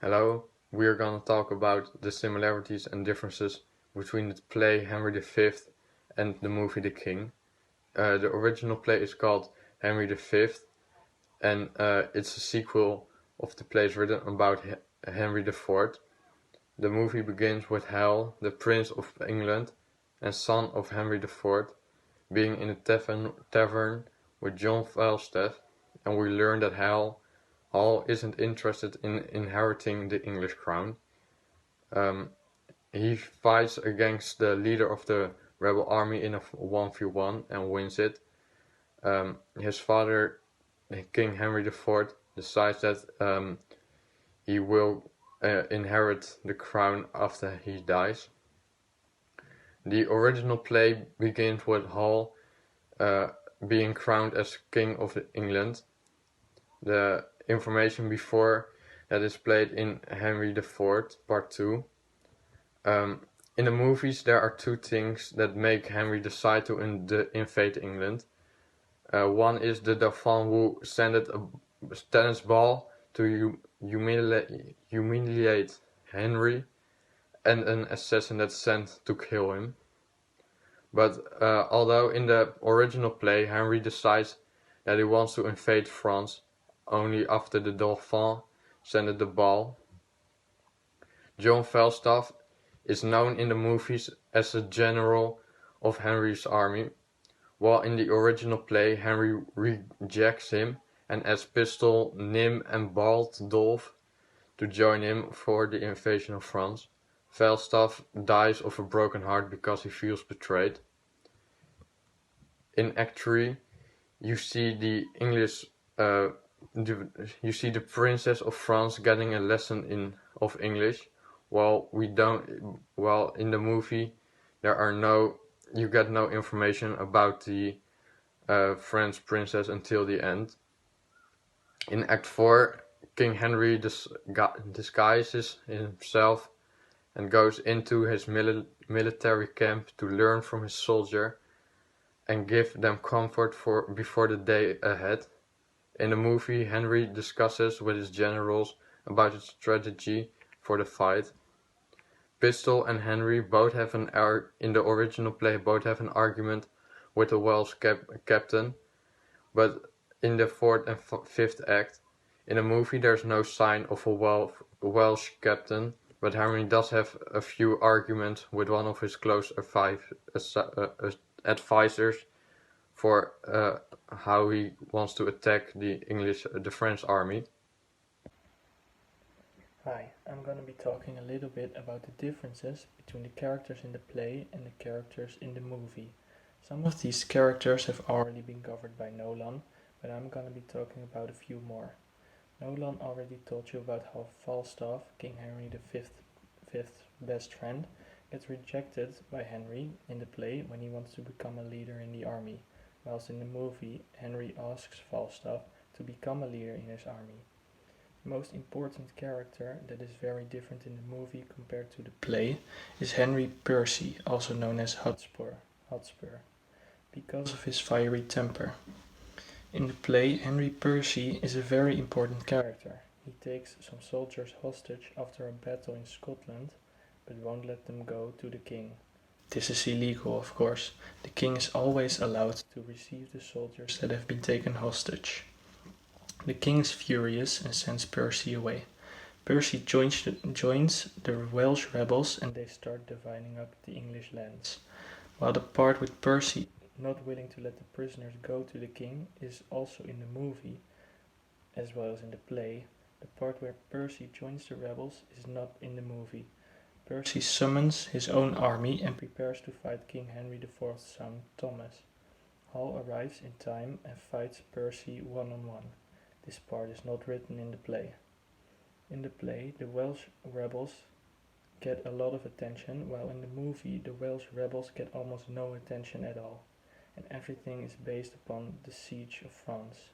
Hello, we are going to talk about the similarities and differences between the play Henry V and the movie The King. The original play is called Henry V, and it's a sequel of the plays written about Henry IV. The movie begins with Hal, the Prince of England and son of Henry IV, being in a tavern with John Falstaff, and we learn that Hal isn't interested in inheriting the English crown. He fights against the leader of the rebel army in a 1v1 and wins it. His father, King Henry IV, decides that he will inherit the crown after he dies. The original play begins with Hal being crowned as King of England. The information before that is played in Henry IV, Part 2. In the movies, there are two things that make Henry decide to invade England. One is the Dauphin who sent a tennis ball to humiliate Henry, and an assassin that's sent to kill him. But although in the original play Henry decides that he wants to invade France only after the Dauphin sent the ball, John Falstaff is known in the movies as a general of Henry's army, while in the original play Henry rejects him and asks Pistol, Nym and Bald Dolph to join him for the invasion of France. Falstaff dies of a broken heart because he feels betrayed. In Act 3, you see the Princess of France getting a lesson of English, while in the movie you get no information about the French princess until the end. In Act 4, King Henry disguises himself and goes into his military camp to learn from his soldier and give them comfort before the day ahead. In the movie, Henry discusses with his generals about his strategy for the fight. Pistol and Henry in the original play both have an argument with the Welsh captain, but in the fourth and fifth act, in the movie there's no sign of a Welsh captain, but Henry does have a few arguments with one of his close advisors for how he wants to attack the French army. Hi, I'm going to be talking a little bit about the differences between the characters in the play and the characters in the movie. Some of these characters have already been covered by Nolan, but I'm going to be talking about a few more. Nolan already told you about how Falstaff, King Henry V's best friend, gets rejected by Henry in the play when he wants to become a leader in the army, whilst in the movie Henry asks Falstaff to become a leader in his army. The most important character that is very different in the movie compared to the play is Henry Percy, also known as Hotspur, because of his fiery temper. In the play, Henry Percy is a very important character. He takes some soldiers hostage after a battle in Scotland, but won't let them go to the king. This is illegal, of course. The king is always allowed to receive the soldiers that have been taken hostage. The king is furious and sends Percy away. Percy joins the Welsh rebels and they start dividing up the English lands. While the part with Percy not willing to let the prisoners go to the king is also in the movie, as well as in the play, the part where Percy joins the rebels is not in the movie. Percy summons his own army and prepares to fight King Henry IV's son Thomas. Hal arrives in time and fights Percy one-on-one. This part is not written in the play. In the play, the Welsh rebels get a lot of attention, while in the movie the Welsh rebels get almost no attention at all, and everything is based upon the siege of France.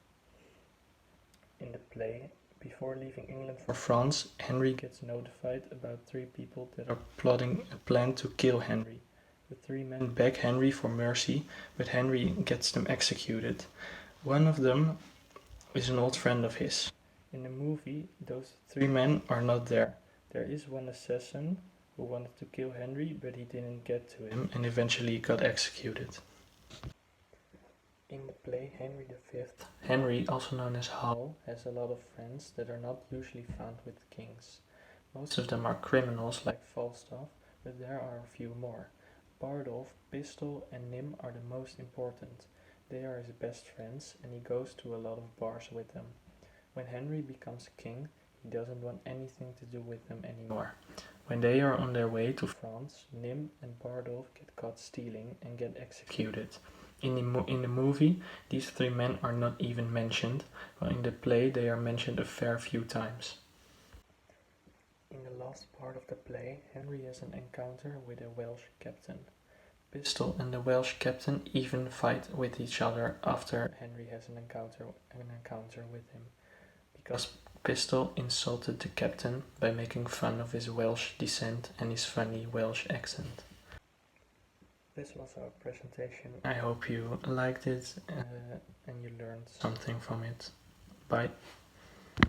In the play, before leaving England for France, Henry gets notified about 3 people that are plotting a plan to kill Henry. The 3 men beg Henry for mercy, but Henry gets them executed. One of them is an old friend of his. In the movie, those three men are not there. There is one assassin who wanted to kill Henry, but he didn't get to him and eventually got executed. In the play Henry V, Henry, also known as Hal, has a lot of friends that are not usually found with kings. Most of them are criminals like Falstaff, but there are a few more. Bardolph, Pistol, and Nym are the most important. They are his best friends, and he goes to a lot of bars with them. When Henry becomes king, he doesn't want anything to do with them anymore. When they are on their way to France, Nym and Bardolph get caught stealing and get executed. In the movie, these three men are not even mentioned, while in the play they are mentioned a fair few times. In the last part of the play, Henry has an encounter with a Welsh captain. Pistol and the Welsh captain even fight with each other after Henry has an encounter with him, because Pistol insulted the captain by making fun of his Welsh descent and his funny Welsh accent. This was our presentation. I hope you liked it and you learned something from it. Bye.